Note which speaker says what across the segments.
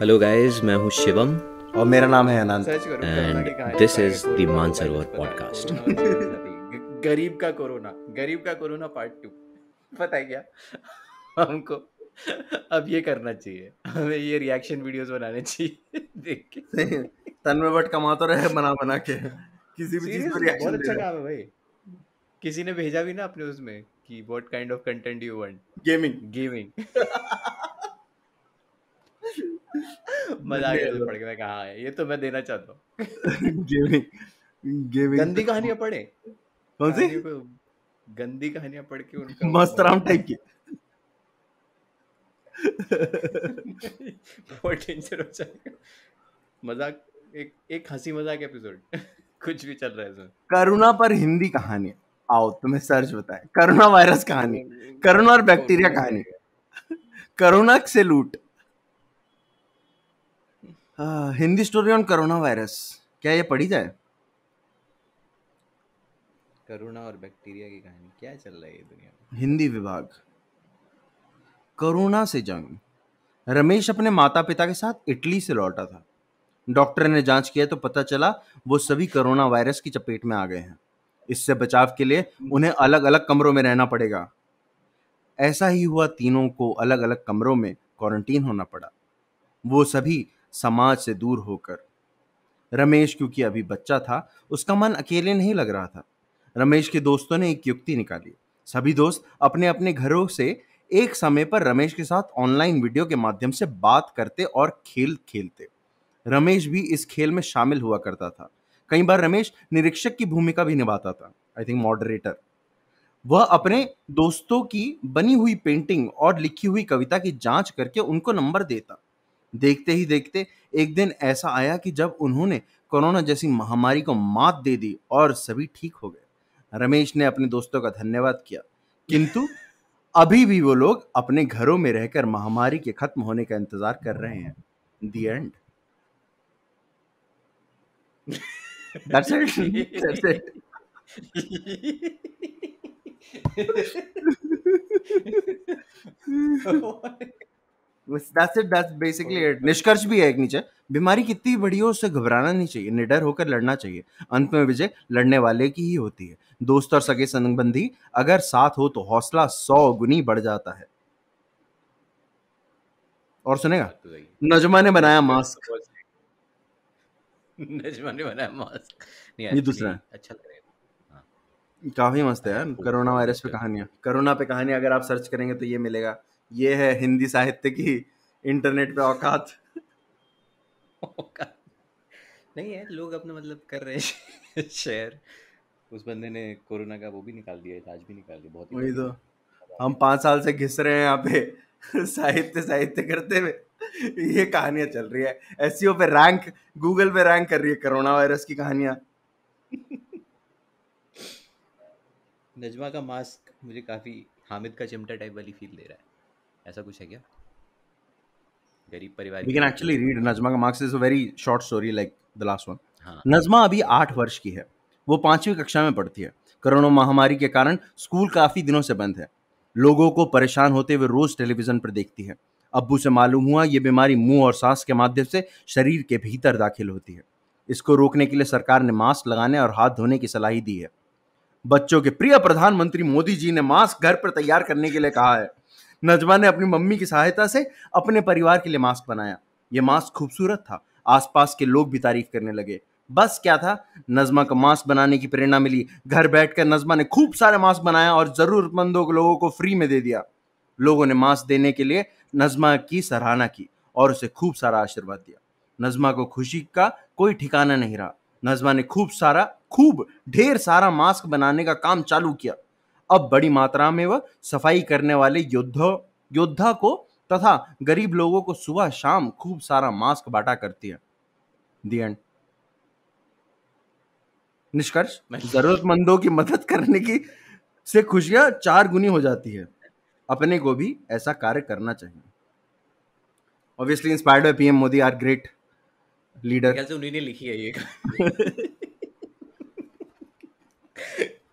Speaker 1: Hello guys, मैं हूँ शिवम
Speaker 2: और मेरा नाम है अनंत।
Speaker 3: सर्च करो कोरोना की
Speaker 1: एंड
Speaker 3: कहानी
Speaker 1: दिस
Speaker 3: तो
Speaker 1: इज
Speaker 3: आएगा
Speaker 1: द
Speaker 3: कोरोना
Speaker 1: मानसरोवर
Speaker 3: वायरस, पता है
Speaker 1: पॉडकास्ट।
Speaker 3: कोरोना वायरस नहीं, गरीब का कोरोना पार्ट 2। पता है क्या? हमको अब ये करना चाहिए, हमें ये रिएक्शन वीडियोस बनाने चाहिए देख के।
Speaker 2: सही है। तन में बट कमा तो रहे बना बना के किसी भी चीज पर
Speaker 3: सीरियसली बहुत
Speaker 2: रिएक्शन दे
Speaker 3: अच्छा
Speaker 2: रहे
Speaker 3: काम है भाई। किसी ने भेजा भी ना अपने उसमें कि what kind of content you want.
Speaker 2: Gaming.
Speaker 3: Gaming. मजा आ गया तो पढ़ के, मैं कहा हाँ, ये तो मैं देना चाहता हूँ।
Speaker 2: गेमिंग गेमिंग
Speaker 3: गंदी कहानियां पढ़े,
Speaker 2: कौन सी
Speaker 3: कहानियों को, गंदी कहानियां पढ़ के उनका वो
Speaker 2: मस्त राम टाइप की
Speaker 3: बहुत डेंजर हो जाएगा। मजाक, एक एक हंसी मजाक एपिसोड कुछ भी चल रहा है इसमें।
Speaker 2: करुणा पर हिंदी कहानी। आओ तुम्हें सर्च बताए। करुणा वायरस कहानी, करुणा और बैक्टीरिया
Speaker 3: कोरोना से
Speaker 2: कहानी,
Speaker 3: आएगा।
Speaker 2: करुणा से लूट। Hindi story on Karuna virus. क्या ये पढ़ी जाए?
Speaker 3: करुणा और बैक्टीरिया की कहानी, क्या चल रहा है ये दुनिया में?
Speaker 2: हिंदी विभाग। कोरोना से जंग। रमेश अपने माता पिता के साथ इटली से लौटा था। डॉक्टर ने जांच किया तो पता चला वो सभी कोरोना वायरस की चपेट में आ गए हैं। इससे बचाव के लिए उन्हें अलग अलग कमरों में रहना पड़ेगा। ऐसा ही हुआ, तीनों को अलग अलग कमरों में क्वारंटीन होना पड़ा, वो सभी समाज से दूर होकर। रमेश क्योंकि अभी बच्चा था, उसका मन अकेले नहीं लग रहा था। रमेश के दोस्तों ने एक युक्ति निकाली। सभी दोस्त अपने अपने घरों से एक समय पर रमेश के साथ ऑनलाइन वीडियो के माध्यम से बात करते और खेल खेलते। रमेश भी इस खेल में शामिल हुआ करता था। कई बार रमेश निरीक्षक की भूमिका भी निभाता था, आई थिंक मॉडरेटर। वह अपने दोस्तों की बनी हुई पेंटिंग और लिखी हुई कविता की जांच करके उनको नंबर देता। देखते ही देखते एक दिन ऐसा आया कि जब उन्होंने कोरोना जैसी महामारी को मात दे दी और सभी ठीक हो गए। रमेश ने अपने दोस्तों का धन्यवाद किया, किंतु अभी भी वो लोग अपने घरों में रहकर महामारी के खत्म होने का इंतजार कर रहे हैं। The end. That's it. That's it. That's it. That's basically it. निष्कर्ष भी है एक नीचे। बीमारी कितनी बड़ी हो, उससे घबराना नहीं चाहिए, निडर होकर लड़ना चाहिए। अंत में विजय लड़ने वाले की ही होती है। दोस्त और सगे संबंधी अगर साथ हो तो हौसला 100 गुनी बढ़ जाता है। और सुनेगा?
Speaker 3: बात तो सही है।
Speaker 2: नजमा ने बनाया
Speaker 3: निष्कर्ष तो
Speaker 2: मास्क।
Speaker 3: बहुत सही। नजमा ने बनाया मास्क, नहीं
Speaker 2: ये
Speaker 3: एक्चुअली
Speaker 2: दूसरा है,
Speaker 3: अच्छा लग रहा है। हाँ,
Speaker 2: काफी मस्त है
Speaker 3: आई
Speaker 2: यार।
Speaker 3: Have hope
Speaker 2: corona
Speaker 3: for
Speaker 2: virus पे
Speaker 3: फ्यूचर।
Speaker 2: कहानियां, कोरोना पे कहानियां अगर आप सर्च करेंगे तो ये मिलेगा। ये है हिंदी साहित्य की इंटरनेट पे औकात।
Speaker 3: नहीं है, लोग अपना मतलब कर रहे हैं शेयर। उस बंदे ने कोरोना का वो भी निकाल दिया, इलाज भी निकाल दिया, बहुत ही
Speaker 2: वही
Speaker 3: बढ़िया।
Speaker 2: तो।
Speaker 3: मजा आ
Speaker 2: हम
Speaker 3: गया।
Speaker 2: 5 साल से घिस रहे हैं यहाँ पे साहित्य साहित्य करते हुए ये कहानियां चल रही है। एसईओ पे रैंक, गूगल पे रैंक कर रही है कोरोना वायरस की कहानियां।
Speaker 3: नजमा का मास्क मुझे काफी हामिद का चिमटा टाइप वाली फील दे रहा है। ऐसा कुछ है क्या? गरीब परिवार
Speaker 2: वी
Speaker 3: की
Speaker 2: कैन
Speaker 3: लड़की
Speaker 2: एक्चुअली
Speaker 3: उसको
Speaker 2: रीड
Speaker 3: कुछ।
Speaker 2: नजमा का marks is a very short story like the last one.
Speaker 3: हाँ,
Speaker 2: नजमा अभी
Speaker 3: वो
Speaker 2: 8 वर्ष की है। वो 5वीं कक्षा में पढ़ती है। कोरोना महामारी के कारण स्कूल काफी दिनों से बंद है। लोगों को परेशान होते हुए रोज टेलीविजन पर देखती है। अब्बू से मालूम हुआ ये बीमारी मुंह और सांस के माध्यम से शरीर के भीतर दाखिल होती है। इसको रोकने के लिए सरकार ने मास्क लगाने और हाथ धोने की सलाह दी है। बच्चों के प्रिय प्रधानमंत्री मोदी जी ने मास्क घर पर तैयार करने के लिए कहा है। नजमा ने अपनी मम्मी की सहायता से अपने परिवार के लिए मास्क बनाया। यह मास्क खूबसूरत था। आसपास के लोग भी तारीफ करने लगे। बस क्या था, नजमा को मास्क बनाने की प्रेरणा मिली। घर बैठकर नजमा ने खूब सारे मास्क बनाया और जरूरतमंदों को लोगों को फ्री में दे दिया। लोगों ने मास्क देने के लिए नजमा की सराहना की और उसे खूब सारा आशीर्वाद दिया। नजमा को खुशी का कोई ठिकाना नहीं रहा। नजमा ने खूब ढेर सारा मास्क बनाने का काम चालू किया। अब बड़ी मात्रा में वह सफाई करने वाले योद्धा को तथा गरीब लोगों को सुबह शाम खूब सारा मास्क बांटा करती है। दी एंड। निष्कर्ष, जरूरतमंदों की मदद करने की से खुशियां 4 गुनी हो जाती है। अपने को भी ऐसा कार्य करना चाहिए। Obviously inspired by PM Modi, are great
Speaker 3: मेरे
Speaker 2: लीडर।
Speaker 3: ख्याल से उन्हीं ने लिखी है ये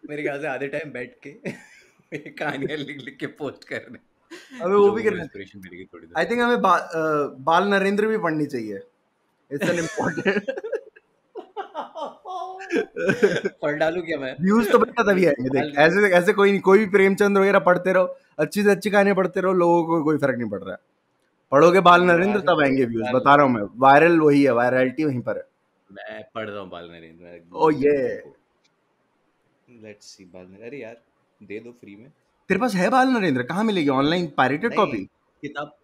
Speaker 3: मेरे ख्याल से आधे टाइम बैठ के ये कहानियां लिख लिख के पोस्ट कर रहे हैं।
Speaker 2: हमें वो भी
Speaker 3: लोगों को
Speaker 2: करना।
Speaker 3: इंस्पिरेशन मिलेगी थोड़ी
Speaker 2: आई थिंक हमें बाल नरेंद्र भी पढ़नी चाहिए। It's an important.
Speaker 3: पढ़ डालू क्या मैं?
Speaker 2: व्यूज तो बेटा तभी आएंगे, देख ऐसे ऐसे कोई नहीं, कोई भी प्रेमचंद वगैरह पढ़ते रहो, अच्छी से अच्छी कहानियां पढ़ते रहो, लोगों को कोई फर्क नहीं पड़ रहा है। पढ़ोगे बाल
Speaker 3: वहां
Speaker 2: नरेंद्र
Speaker 3: से
Speaker 2: तब
Speaker 3: पढ़
Speaker 2: आएंगे
Speaker 3: के
Speaker 2: व्यूज,
Speaker 3: बाल,
Speaker 2: बता रहा हूँ मैं, वायरल वही है, वायरलिटी वहीं पर है।
Speaker 3: मैं पढ़ रहा हूँ बाल नरेंद्र,
Speaker 2: ओ
Speaker 3: गूगल
Speaker 2: ये
Speaker 3: कर रहा हूँ को। लेट्स सी बाल नरेंद्र, अरे यार दे दो फ्री में।
Speaker 2: तेरे पास है बाल नरेंद्र? कहाँ मिलेगी? ऑनलाइन पायरेटेड
Speaker 3: नहीं,
Speaker 2: कॉपी?
Speaker 3: किताब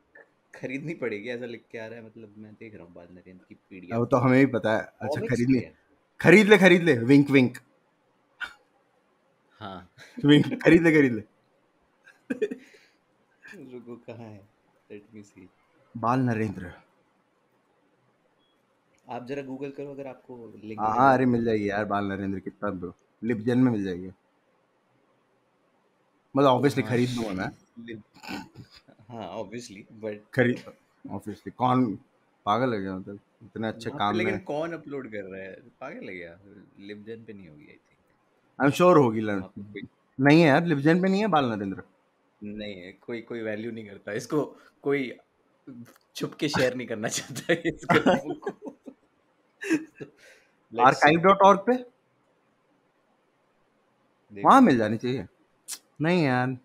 Speaker 3: खरीदनी पड़ेगी ऐसा लिख के आ रहा है, मतलब मैं देख रहा हूँ बाल नरेंद्र की
Speaker 2: अब
Speaker 3: पीडीएफ।
Speaker 2: तो हमें भी पता है। अच्छा
Speaker 3: कॉमिक्स
Speaker 2: खरीद ले,
Speaker 3: भी है।
Speaker 2: खरीद ले, खरीद ले, विंक विंक,
Speaker 3: हाँ।
Speaker 2: विंक, खरीद ले, खरीद ले।
Speaker 3: रुको कहाँ है, लेट मी सी।
Speaker 2: बाल नरेंद्र।
Speaker 3: आप जरा गूगल करो अगर आपको लिंक
Speaker 2: हाँ
Speaker 3: मिल
Speaker 2: हाँ,
Speaker 3: रहा
Speaker 2: अरे
Speaker 3: है तो।
Speaker 2: मिल जाएगी यार बाल नरेंद्र, कितना ब्रो, लिपजन में मिल जाएगी। मतलब ऑब्वियसली
Speaker 3: हाँ।
Speaker 2: खरीद लूंगा मैं।
Speaker 3: लिप- हाँ ऑब्वियसली, बट
Speaker 2: खरीद, ऑब्वियसली, कौन पागल है क्या, मतलब इतने अच्छे
Speaker 3: वहाँ पे
Speaker 2: काम में।
Speaker 3: लेकिन कौन अपलोड कर रहा है, पागल है क्या? लिबजन पे नहीं होगी I think.
Speaker 2: I am sure होगी
Speaker 3: वहाँ पे कोई
Speaker 2: नहीं है यार, लिपजन पे नहीं है बाल नरेंद्र।
Speaker 3: नहीं है, कोई कोई वैल्यू नहीं करता इसको, कोई छुप के शेयर नहीं करना चाहता है इस किताबों को। लेट्स सी,
Speaker 2: archive.org पे
Speaker 3: देखो।
Speaker 2: वहां मिल जानी चाहिए। नहीं यार,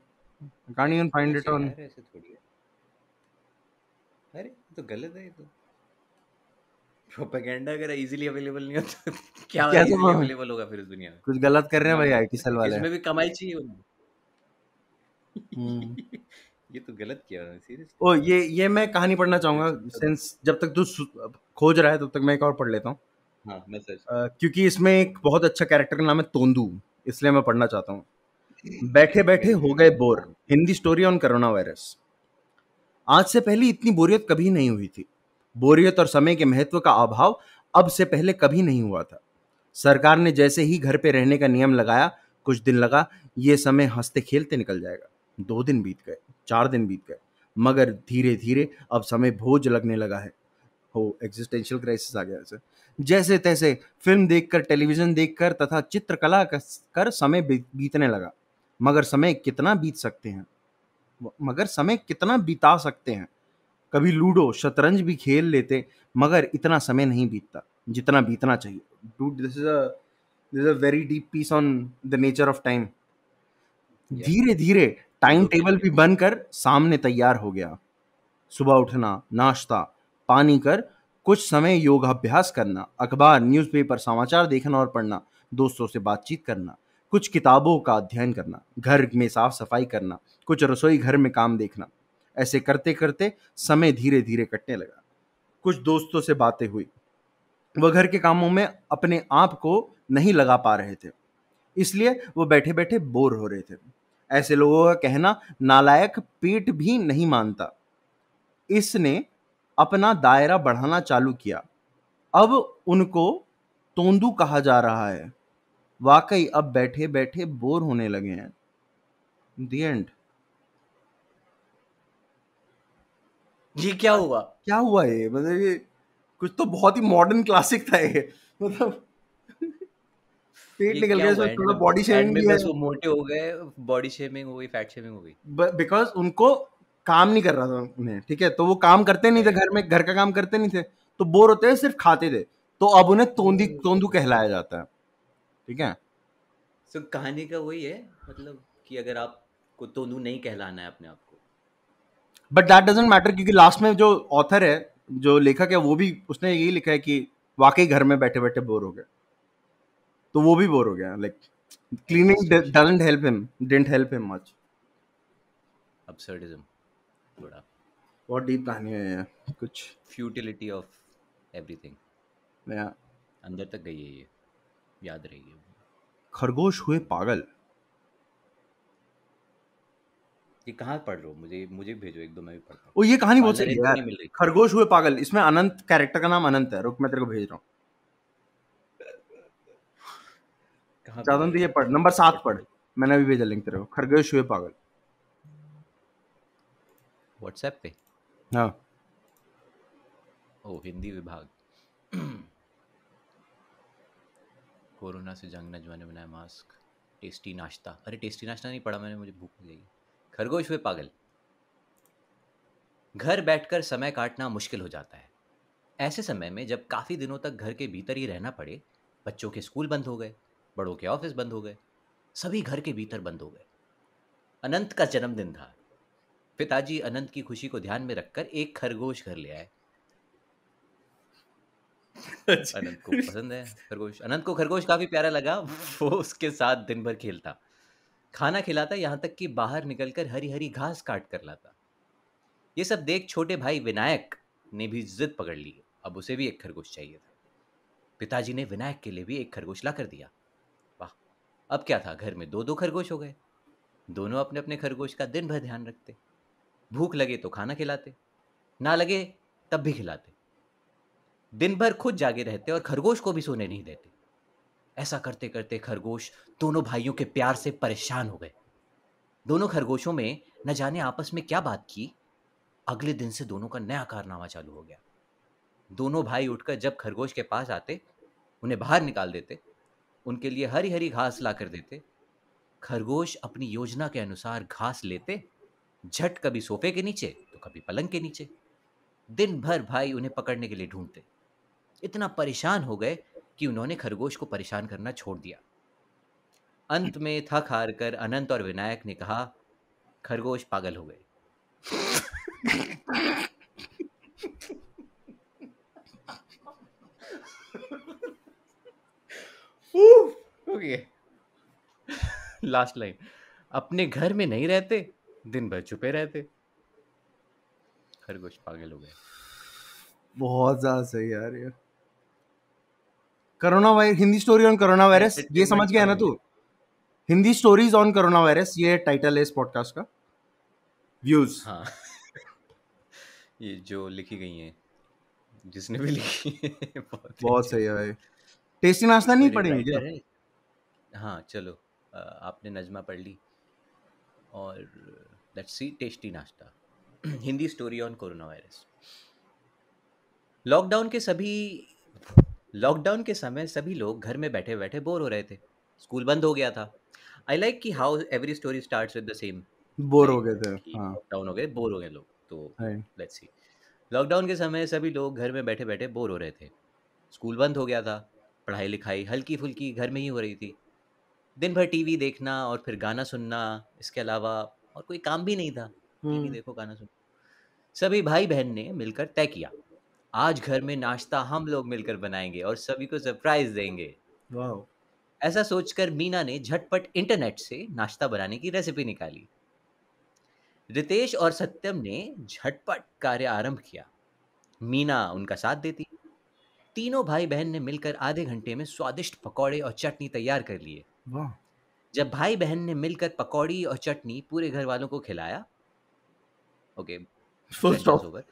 Speaker 2: can't even
Speaker 3: होना
Speaker 2: find it
Speaker 3: चाहिए
Speaker 2: on।
Speaker 3: यार, ऐसे थोड़ी है। अरे ये तो गलत है, ये तो प्रोपेगेंडा अगर इजीली अवेलेबल नहीं होता तो क्या
Speaker 2: कैसे
Speaker 3: इजीली अवेलेबल होगा फिर इस दुनिया में?
Speaker 2: कुछ गलत कर रहे हैं
Speaker 3: दिमाग
Speaker 2: भाई
Speaker 3: खराब
Speaker 2: आईटी
Speaker 3: है,
Speaker 2: सेल वाले।
Speaker 3: इसमें भी कमाई चाहिए उन्हें।
Speaker 2: हम्म।
Speaker 3: ये तो गलत किया सीरियसली।
Speaker 2: ओ ये मैं कहानी पढ़ना चाहूंगा, सिंस जब तक तू खोज रहा है तब तक मैं एक और पढ़ लेता हूँ।
Speaker 3: हाँ मैं सर्च
Speaker 2: क्योंकि इसमें एक बहुत अच्छा कैरेक्टर का नाम है तोंदू, इसलिए मैं पढ़ना चाहता हूँ। बैठे बैठे
Speaker 3: वेरी
Speaker 2: हो
Speaker 3: वेरी
Speaker 2: गए
Speaker 3: nice.
Speaker 2: Bore, Hindi story on corona virus. आज से पहले इतनी बोरियत कभी नहीं हुई थी। बोरियत और समय के महत्व का अभाव अब से पहले कभी नहीं हुआ था। सरकार ने जैसे ही घर पे रहने का नियम लगाया, कुछ दिन लगा ये समय हंसते खेलते निकल जाएगा। 2 दिन बीत गए, 4 दिन बीत गए, मगर धीरे धीरे अब समय भोज लगने लगा है। हो, एग्जिस्टेंशियल क्राइसिस आ गया ऐसे। जैसे तैसे फिल्म देखकर, टेलीविजन देखकर तथा चित्रकला कर समय बीतने लगा। मगर समय कितना बीत सकते हैं, मगर समय कितना बिता सकते हैं। कभी लूडो शतरंज भी खेल लेते, मगर इतना समय नहीं बीतता जितना बीतना चाहिए। Dude, this is a very deep piece on the nature of time.
Speaker 3: या
Speaker 2: धीरे धीरे टाइम टेबल
Speaker 3: यूटोपियन
Speaker 2: भी बनकर सामने तैयार हो गया। सुबह उठना, नाश्ता पानी कर, कुछ समय योगाभ्यास करना, अखबार न्यूज़पेपर समाचार देखना और पढ़ना, दोस्तों से बातचीत करना, कुछ किताबों का अध्ययन करना, घर में साफ सफाई करना, कुछ रसोई घर में काम देखना। ऐसे करते करते समय धीरे धीरे कटने लगा। कुछ दोस्तों से बातें हुई, वह घर के कामों में अपने आप को नहीं लगा पा रहे थे, इसलिए वो बैठे बैठे बोर हो रहे थे। ऐसे लोगों का कहना नालायक पेट भी नहीं मानता। इसने अपना दायरा बढ़ाना चालू किया। अब उनको तोंदू कहा जा रहा है। वाकई अब बैठे बैठे बोर होने लगे हैं। दी एंड।
Speaker 3: ये क्या हुआ?
Speaker 2: क्या हुआ ये, मतलब ये कुछ तो बहुत ही मॉडर्न क्लासिक था ये, मतलब पेट
Speaker 3: ये
Speaker 2: निकल
Speaker 3: क्या
Speaker 2: गया,
Speaker 3: हुआ
Speaker 2: इसमें
Speaker 3: एंड
Speaker 2: थोड़ा
Speaker 3: में?
Speaker 2: बॉडी
Speaker 3: एंड
Speaker 2: शेमिंग
Speaker 3: में
Speaker 2: भी है।
Speaker 3: बस वो मोटे हो गए, बॉडी शेमिंग हो गई, फैट शेमिंग हो गई।
Speaker 2: बिकॉज उनको काम नहीं कर रहा था उन्हें, ठीक है, तो वो काम करते नहीं थे,
Speaker 3: राइट।
Speaker 2: घर में घर का काम करते नहीं थे, तो बोर होते थे, सिर्फ खाते थे। तो अब उन्हें तोंदू कहलाया जाता है, ठीक है।
Speaker 3: सो कहानी का वही है, मतलब कि अगर आपको तोनू नहीं कहलाना है अपने आप को।
Speaker 2: बट दैट डजेंट मैटर, क्योंकि लास्ट में जो ऑथर है, जो लेखक है, वो भी उसने यही लिखा है कि वाकई घर में बैठे बैठे बोर हो गए, तो वो भी बोर हो गया। Like cleaning
Speaker 3: existential
Speaker 2: doesn't help him, didn't help him much.
Speaker 3: absurdism थोड़ा,
Speaker 2: बहुत डीप कहानी है ये, कुछ
Speaker 3: फ्यूटिलिटी ऑफ एवरीथिंग
Speaker 2: नया।
Speaker 3: अंदर तक गई है ये, याद रहेगी।
Speaker 2: खरगोश हुए पागल।
Speaker 3: ये कहाँ पढ़ रहे हो? मुझे मुझे भेजो एक दो, मैं भी पढ़ता हूँ।
Speaker 2: ओ ये कहानी बहुत
Speaker 3: बाल
Speaker 2: सही है
Speaker 3: नरेंद्र
Speaker 2: यार।
Speaker 3: नहीं मिल रही।
Speaker 2: खरगोश हुए पागल, इसमें अनंत, कैरेक्टर का नाम अनंत है। रुक मैं तेरे को भेज रहा हूँ।
Speaker 3: कहाँ
Speaker 2: चाहता
Speaker 3: भेजा
Speaker 2: हूँ तो ये
Speaker 3: ये?
Speaker 2: पढ़, नंबर 7
Speaker 3: व्हाट्सएप
Speaker 2: पढ़।
Speaker 3: पे?
Speaker 2: मैंने अभी भेजा लिंक तेरे को, खरगोश हुए पागल।
Speaker 3: व्हाट्सएप पे?
Speaker 2: हाँ।
Speaker 3: ओ हिंदी विभाग। कोरोना से जंग, नजवा ने बनाया मास्क, टेस्टी नाश्ता। अरे टेस्टी नाश्ता नहीं पढ़ा मैंने, मुझे भूख लगी। खरगोश हुए पागल। घर बैठकर समय काटना मुश्किल हो जाता है। ऐसे समय में जब काफी दिनों तक घर के भीतर ही रहना पड़े, बच्चों के स्कूल बंद हो गए, बड़ों के ऑफिस बंद हो गए, सभी घर के भीतर बंद हो गए। अनंत का जन्मदिन था। पिताजी अनंत की खुशी को ध्यान में रखकर एक खरगोश घर ले आए। अनंत को पसंद है खरगोश। अनंत को खरगोश काफी प्यारा लगा। वो उसके साथ दिन भर खेलता, खाना खिलाता, यहाँ तक कि बाहर निकलकर हरी हरी घास काट कर लाता। ये सब देख छोटे भाई विनायक ने भी जिद पकड़ ली। अब उसे भी एक खरगोश चाहिए था। पिताजी ने विनायक के लिए भी एक खरगोश ला कर दिया। वाह, अब क्या था, घर में दो दो खरगोश हो गए। दोनों अपने अपने खरगोश का दिन भर ध्यान रखते। भूख लगे तो खाना खिलाते, ना लगे तब भी खिलाते। दिन भर खुद जागे रहते और खरगोश को भी सोने नहीं देते। ऐसा करते करते खरगोश दोनों भाइयों के प्यार से परेशान हो गए। दोनों खरगोशों में न जाने आपस में क्या बात की, अगले दिन से दोनों का नया कारनामा चालू हो गया। दोनों भाई उठकर जब खरगोश के पास आते, उन्हें बाहर निकाल देते, उनके लिए हरी हरी घास ला कर देते। खरगोश अपनी योजना के अनुसार घास लेते, झट कभी सोफे के नीचे तो कभी पलंग के नीचे। दिन भर भाई उन्हें पकड़ने के लिए ढूंढते। इतना परेशान हो गए कि उन्होंने खरगोश को परेशान करना छोड़ दिया। अंत में थक हार कर अनंत और विनायक ने कहा, खरगोश पागल हो गए। Okay, last line. अपने घर में नहीं रहते, दिन भर छुपे रहते, खरगोश पागल हो गए।
Speaker 2: बहुत ज्यादा सही यार ये। Corona virus, Hindi story on corona virus, ये समझ
Speaker 3: एंटरटेनमेंट
Speaker 2: गया
Speaker 3: था
Speaker 2: ना
Speaker 3: मेरे
Speaker 2: तू?
Speaker 3: लिए।
Speaker 2: Hindi stories on corona virus, ये टाइटल है इस पॉडकास्ट का। व्यूज।
Speaker 3: हाँ। ये जो लिखी गई हैं, जिसने भी लिखी है, बहुत ही
Speaker 2: बहुत
Speaker 3: अच्छी
Speaker 2: सही है
Speaker 3: लिखी
Speaker 2: भाई।
Speaker 3: है।
Speaker 2: टेस्टी नाश्ता नहीं
Speaker 3: स्पिरिट
Speaker 2: पढ़ेंगे क्या?
Speaker 3: राइटर है। हाँ चलो, आपने नज़्मा पढ़ ली और लेट्स सी टेस्टी नाश्ता। Hindi story on corona virus. Lockdown के सभी लॉकडाउन के समय सभी लोग घर में बैठे बैठे बोर हो रहे थे। स्कूल बंद हो गया था। आई लाइक कि how every story starts with the same
Speaker 2: bore
Speaker 3: way,
Speaker 2: हो गए थे,
Speaker 3: कि
Speaker 2: हाँ।
Speaker 3: लॉकडाउन हो गए, बोर हो गए लोग, तो
Speaker 2: right.
Speaker 3: Let's see. लॉकडाउन के समय सभी लोग घर में बैठे बैठे बोर हो रहे थे। स्कूल बंद हो गया था। पढ़ाई लिखाई हल्की फुल्की घर में ही हो रही थी। दिन भर टीवी देखना और फिर गाना सुनना, इसके अलावा और कोई काम भी नहीं था। टीवी
Speaker 2: हम्म।
Speaker 3: देखो, गाना सुनो। सभी भाई बहन ने मिलकर तय किया, आज घर में नाश्ता हम लोग मिलकर बनाएंगे और सभी को सरप्राइज देंगे।
Speaker 2: वाह।
Speaker 3: ऐसा सोचकर मीना ने झटपट इंटरनेट से नाश्ता बनाने की रेसिपी निकाली। रितेश और सत्यम ने झटपट कार्य आरंभ किया। मीना उनका साथ देती। तीनों भाई बहन ने मिलकर आधे घंटे में स्वादिष्ट पकौड़े और चटनी तैयार कर लिए।
Speaker 2: वाह।
Speaker 3: जब भाई बहन ने मिलकर पकौड़ी और चटनी पूरे घर वालों को खिलाया, okay,
Speaker 2: full
Speaker 3: sentence
Speaker 2: stop.
Speaker 3: Over.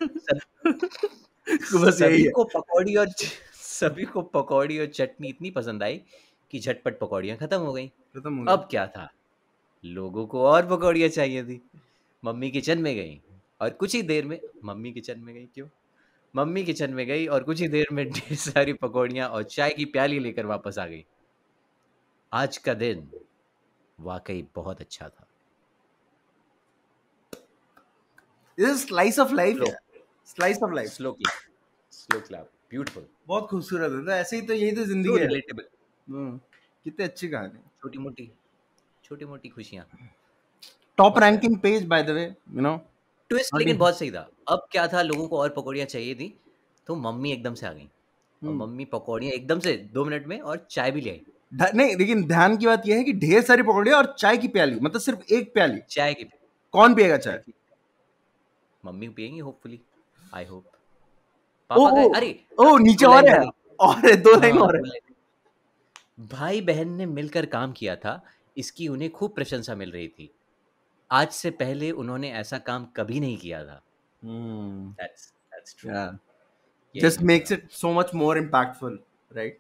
Speaker 3: सब
Speaker 2: बस यही
Speaker 3: सभी
Speaker 2: है।
Speaker 3: को पकौड़ी और सभी को पकौड़ी और चटनी इतनी पसंद आई कि झटपट पकौड़ियाँ खत्म हो गई।
Speaker 2: खत्म हो गया।
Speaker 3: अब क्या था, लोगों को और पकौड़ियाँ चाहिए थी। मम्मी किचन में गई और कुछ ही देर में मम्मी किचन में गई क्यों मम्मी किचन में गई और कुछ ही देर में ढेर सारी पकौड़ियाँ और चाय की प्याली लेकर वापस आ गई। आज का दिन वाकई बहुत अच्छा था।
Speaker 2: This slice of life
Speaker 3: slow
Speaker 2: है। Slice of life.
Speaker 3: Slow clap, slow clap, beautiful,
Speaker 2: बहुत खूबसूरत है, तो ऐसे ही तो, यही तो
Speaker 3: सो
Speaker 2: जिंदगी है।
Speaker 3: रिलेटेबल।
Speaker 2: कितनी अच्छी कहानी।
Speaker 3: छोटी मोटी खुशियाँ,
Speaker 2: टॉप
Speaker 3: बहुत प्यारा।
Speaker 2: Ranking page by the way, you know.
Speaker 3: Twist लेकिन बहुत सही था। अब क्या था, लोगों को और पकौड़ियाँ चाहिए थी, तो मम्मी एकदम से आ गई और मम्मी पकौड़ियाँ एकदम से 2 मिनट में और चाय भी ले आई।
Speaker 2: नहीं, लेकिन ध्यान की बात यह है कि ढेर सारी पकौड़ियाँ और चाय की प्याली, मतलब सिर्फ एक प्याली।
Speaker 3: चाय की
Speaker 2: कौन पिएगा
Speaker 3: चाय
Speaker 2: चाय?
Speaker 3: की मम्मी पियेंगी होपफुली, आई होप।
Speaker 2: ओ
Speaker 3: पापा गए,
Speaker 2: ओ
Speaker 3: अरे
Speaker 2: ओ, नीचे
Speaker 3: दो
Speaker 2: और
Speaker 3: लाइन
Speaker 2: है।
Speaker 3: रह गई।
Speaker 2: और है, दो लाइन
Speaker 3: हाँ,
Speaker 2: और है।
Speaker 3: 2 लाइन। भाई बहन ने मिलकर काम किया था, इसकी उन्हें खूब प्रशंसा मिल रही थी। आज से पहले उन्होंने ऐसा काम कभी नहीं किया था। That's true.
Speaker 2: Yeah.
Speaker 3: यही
Speaker 2: Just
Speaker 3: होता
Speaker 2: makes
Speaker 3: था।
Speaker 2: it so much more impactful, right?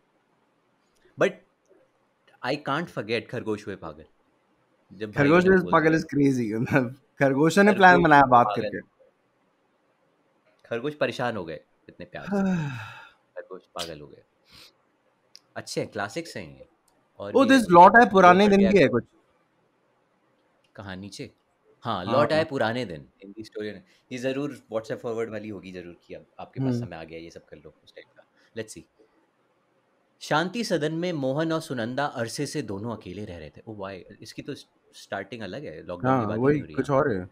Speaker 3: But I can't forget खरगोश हुए पागल, जब भाई
Speaker 2: खरगोश
Speaker 3: बहन
Speaker 2: इज
Speaker 3: बोलते
Speaker 2: पागल
Speaker 3: हैं
Speaker 2: इज क्रेजी। मतलब खरगोशों ने प्लान
Speaker 3: खरगोश
Speaker 2: बनाया
Speaker 3: हुए
Speaker 2: बात
Speaker 3: पागल।
Speaker 2: करके।
Speaker 3: खरगोश परेशान हो गए इतने प्यार से, खरगोश पागल हो गए। अच्छे हैं, क्लासिक्स हैं ये। और
Speaker 2: ओ,
Speaker 3: भी है,
Speaker 2: दिस लॉट है,
Speaker 3: जो
Speaker 2: पुराने
Speaker 3: हट
Speaker 2: दिन
Speaker 3: गया
Speaker 2: की है
Speaker 3: करो।
Speaker 2: कुछ।
Speaker 3: कहाँ नीचे? हाँ, लौट आए
Speaker 2: हाँ।
Speaker 3: पुराने दिन हिंदी स्टोरी ने। ये ज़रूर व्हाट्सएप फॉरवर्ड वाली होगी ज़रूर कि अब आपके पास
Speaker 2: हम्म।
Speaker 3: समय आ गया, ये सब कर लो उस टाइप का। Let's see. शांति सदन में मोहन और सुनंदा अरसे से दोनों अकेले रह रहे थे। ओ वाई, इसकी तो स्टार्टिंग अलग है, लॉकडाउन
Speaker 2: हाँ
Speaker 3: की बात ही
Speaker 2: वही
Speaker 3: नहीं हो रही
Speaker 2: कुछ
Speaker 3: यहाँ पे।
Speaker 2: और है।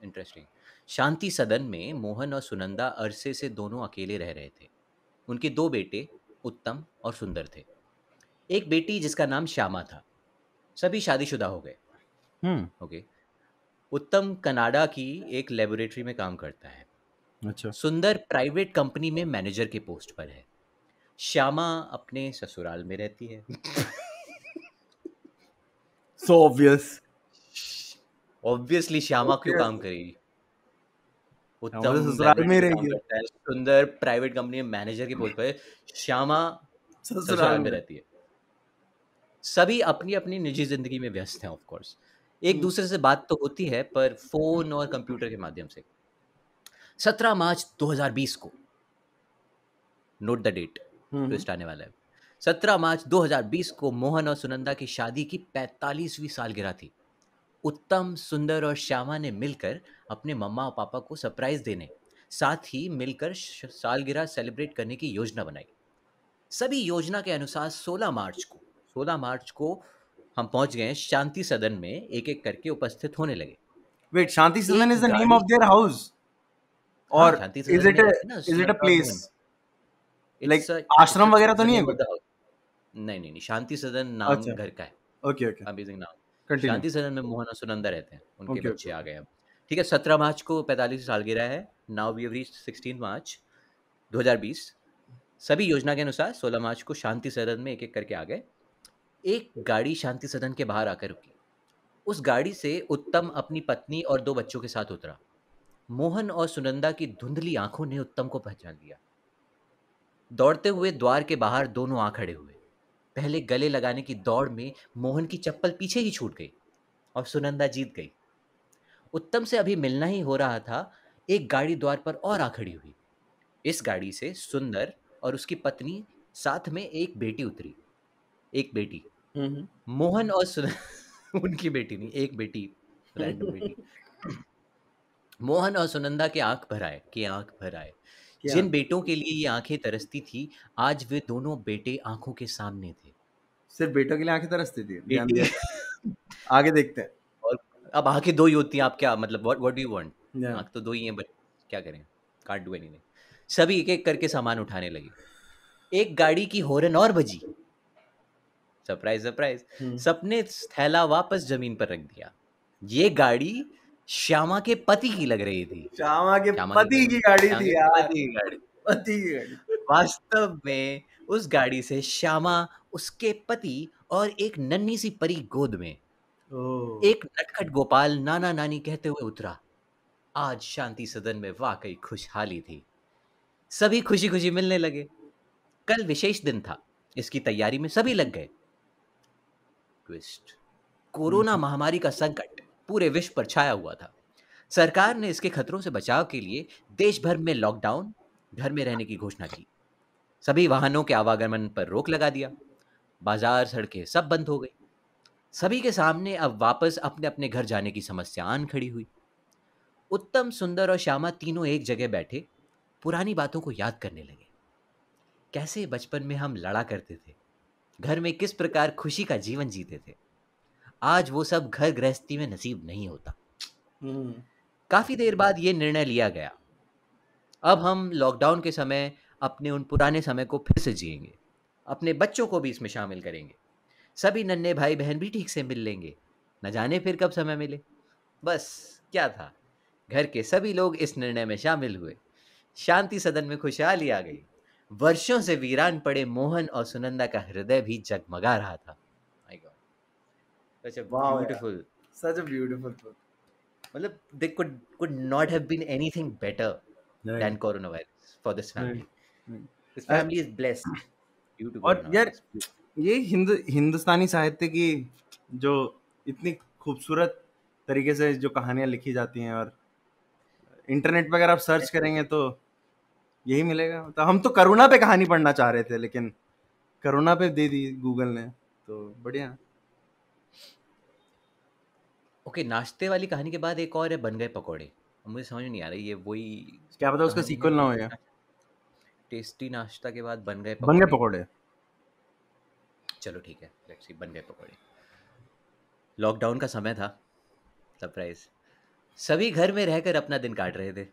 Speaker 3: इंटरेस्टिंग। शांति सदन में मोहन और सुनंदा अरसे से दोनों अकेले रह रहे थे। उनके दो बेटे उत्तम और सुंदर थे। एक बेटी जिसका नाम श्यामा था। सभी शादीशुदा हो गए।
Speaker 2: हम्म।
Speaker 3: ओके। उत्तम कनाडा की एक लेबोरेटरी में काम करता है।
Speaker 2: अच्छा।
Speaker 3: सुंदर प्राइवेट कंपनी में मैनेजर के पोस्ट पर है। श्यामा अपने ससुराल में रहती है।
Speaker 2: So obvious.
Speaker 3: ऑब्वियसली श्यामा क्यों काम करेगी? उत्तम
Speaker 2: हमारे ससुराल में
Speaker 3: लेबोरेटरी
Speaker 2: ही
Speaker 3: में काम
Speaker 2: रहेगी।
Speaker 3: करता है, सुंदर प्राइवेट कंपनी में मैनेजर के पोस्ट पर है, श्यामा
Speaker 2: ससुराल
Speaker 3: ससुराल में
Speaker 2: में।
Speaker 3: रहती है। सभी अपनी अपनी निजी जिंदगी में व्यस्त हैं ऑफ कोर्स। एक
Speaker 2: हम्म।
Speaker 3: दूसरे से बात तो होती है पर फोन और कंप्यूटर के माध्यम से। 17 मार्च 2020 को, note the date,
Speaker 2: hmm.
Speaker 3: Twist आने वाला है। 17 मार्च 2020 को मोहन और सुनंदा की शादी की 45वीं सालगिरह थी। उत्तम, सुंदर और श्यामा ने मिलकर अपने मम्मा और पापा को सरप्राइज देने, साथ ही मिलकर सालगिरह सेलिब्रेट करने की योजना बनाई। सभी योजना के अनुसार 16 मार्च को हम पहुंच गए शांति सदन में, एक एक करके उपस्थित होने लगे।
Speaker 2: वेट, शांति सदन
Speaker 3: एक
Speaker 2: इज द नेम
Speaker 3: गाड़ी।
Speaker 2: ऑफ देयर हाउस
Speaker 3: हाँ,
Speaker 2: और
Speaker 3: शांति
Speaker 2: इज
Speaker 3: सदन
Speaker 2: इट
Speaker 3: में रहते हैं ना,
Speaker 2: is it a
Speaker 3: slum dog
Speaker 2: place?
Speaker 3: Mohan. It's
Speaker 2: like
Speaker 3: अ
Speaker 2: आश्रम वगैरह तो
Speaker 3: द
Speaker 2: नहीं है
Speaker 3: नेम ऑफ
Speaker 2: कुछ?
Speaker 3: The house. नहीं नहीं नहीं, शांति सदन नाम
Speaker 2: अच्छा।
Speaker 3: घर का है।
Speaker 2: Okay okay.
Speaker 3: अमेजिंग नाम।
Speaker 2: कंटिन्यू।
Speaker 3: शांति सदन में मोहन और सुनंदा रहते हैं, उनके
Speaker 2: ओके
Speaker 3: बच्चे
Speaker 2: ओके।
Speaker 3: आ गए अब। ठीक है, 17 मार्च को 45 सालगिरह है। नाउ वी हैव रीच्ड 16 मार्च 2020। सभी योजना के अनुसार 16 मार्च को शांति सदन में एक एक करके आ गए। एक गाड़ी शांति सदन के बाहर आकर रुकी। उस गाड़ी से उत्तम अपनी पत्नी और दो बच्चों के साथ उतरा। मोहन और सुनंदा की धुंधली आंखों ने उत्तम को पहचान लिया। दौड़ते हुए द्वार के बाहर दोनों आ खड़े हुए। पहले गले लगाने की दौड़ में मोहन की चप्पल पीछे ही छूट गई और सुनंदा जीत गई। उत्तम से अभी मिलना ही हो रहा था, एक गाड़ी द्वार पर और आ खड़ी हुई। इस गाड़ी से सुंदर और उसकी पत्नी, साथ में एक बेटी उतरी। एक बेटी,
Speaker 2: हम्म।
Speaker 3: मोहन और सुन उनकी बेटी नहीं, एक बेटी, रैंडम बेटी। मोहन और सुनंदा के आंख भर आए।
Speaker 2: क्या?
Speaker 3: जिन बेटों के लिए ये आंखें तरसती थी, आज वे दोनों बेटे आंखों के सामने थे।
Speaker 2: सिर्फ बेटों के लिए आंखें तरसती थी? ध्यान
Speaker 3: बेटी
Speaker 2: दिया था? आगे देखते हैं।
Speaker 3: और अब आंखें दो ही होती हैं, आप क्या मतलब, व्हाट डू यू वांट?
Speaker 2: या।
Speaker 3: आंख तो दो ही हैं, बट क्या करें, कांट डू एनीथिंग। सभी एक एक करके सामान उठाने लगे। एक गाड़ी की हॉर्न और बजी। Surprise surprise.
Speaker 2: हम्म।
Speaker 3: सबने थैला वापस जमीन पर रख दिया। ये गाड़ी श्यामा के पति की लग रही थी।
Speaker 2: श्यामा के
Speaker 3: श्यामा की
Speaker 2: पति
Speaker 3: गाड़ी,
Speaker 2: की गाड़ी
Speaker 3: श्यामा
Speaker 2: थी
Speaker 3: के
Speaker 2: यार।
Speaker 3: पति की गाड़ी।
Speaker 2: पति की गाड़ी।
Speaker 3: वास्तव में उस गाड़ी से श्यामा, उसके पति और एक नन्ही सी परी गोद में,
Speaker 2: ओह।
Speaker 3: एक नटखट गोपाल नाना नानी कहते हुए उतरा। आज शांति सदन में वाकई खुशहाली थी। सभी खुशी खुशी मिलने लगे। कल विशेष दिन था, इसकी तैयारी में सभी लग गए। ट्विस्ट। कोरोना महामारी का संकट पूरे विश्व पर छाया हुआ था। सरकार ने इसके खतरों से बचाव के लिए देश भर में लॉकडाउन, घर में रहने की घोषणा की। सभी वाहनों के आवागमन पर रोक लगा दिया। बाजार, सड़कें सब बंद हो गई। सभी के सामने अब वापस अपने अपने घर जाने की समस्या आन खड़ी हुई। उत्तम, सुंदर और श्यामा तीनों एक जगह बैठे पुरानी बातों को याद करने लगे। कैसे बचपन में हम लड़ा करते थे, घर में किस प्रकार खुशी का जीवन जीते थे। आज वो सब घर गृहस्थी में नसीब नहीं होता।
Speaker 2: हम्म।
Speaker 3: काफी देर बाद ये निर्णय लिया गया, अब हम लॉकडाउन के समय अपने उन पुराने समय को फिर से जिएंगे। अपने बच्चों को भी इसमें शामिल करेंगे। सभी नन्हे भाई बहन भी ठीक से मिल लेंगे। न जाने फिर कब समय मिले। बस, क्या था, घर के सभी लोग इस निर्णय में शामिल हुए। शांति सदन में खुशहाली आ गई। वर्षों से वीरान पड़े मोहन और सुनंदा का हृदय भी जगमगा रहा था। माय गॉड, सच अ
Speaker 2: वाह यार,
Speaker 3: beautiful,
Speaker 2: such a beautiful book.
Speaker 3: मतलब they could not have been anything better than
Speaker 2: right.
Speaker 3: coronavirus for this family. This
Speaker 2: right.
Speaker 3: family is blessed due to
Speaker 2: और यार,
Speaker 3: coronavirus.
Speaker 2: ये हिंदुस्तानी साहित्य की जो इतनी खूबसूरत तरीके से जो कहानियां लिखी जाती हैं, और इंटरनेट पे अगर आप सर्च करेंगे तो यही मिलेगा। तो हम तो करुणा पे कहानी पढ़ना चाह रहे थे, लेकिन करुणा पे दे दी गूगल ने, तो बढ़िया।
Speaker 3: ओके, नाश्ते वाली कहानी के बाद एक और है, बन गए पकोड़े। मुझे समझ में नहीं आ रही, ये वही
Speaker 2: क्या पता उसका
Speaker 3: कहानी है?
Speaker 2: सीक्वल ना हो या
Speaker 3: टेस्टी नाश्ता के बाद बन गए
Speaker 2: बन गए
Speaker 3: पकोड़े।
Speaker 2: पकौड़े।
Speaker 3: चलो ठीक है, लेट्स सी, बन गए पकोड़े। लॉकडाउन का समय था, सरप्राइज। सभी घर में रहकर अपना दिन काट रहे थे।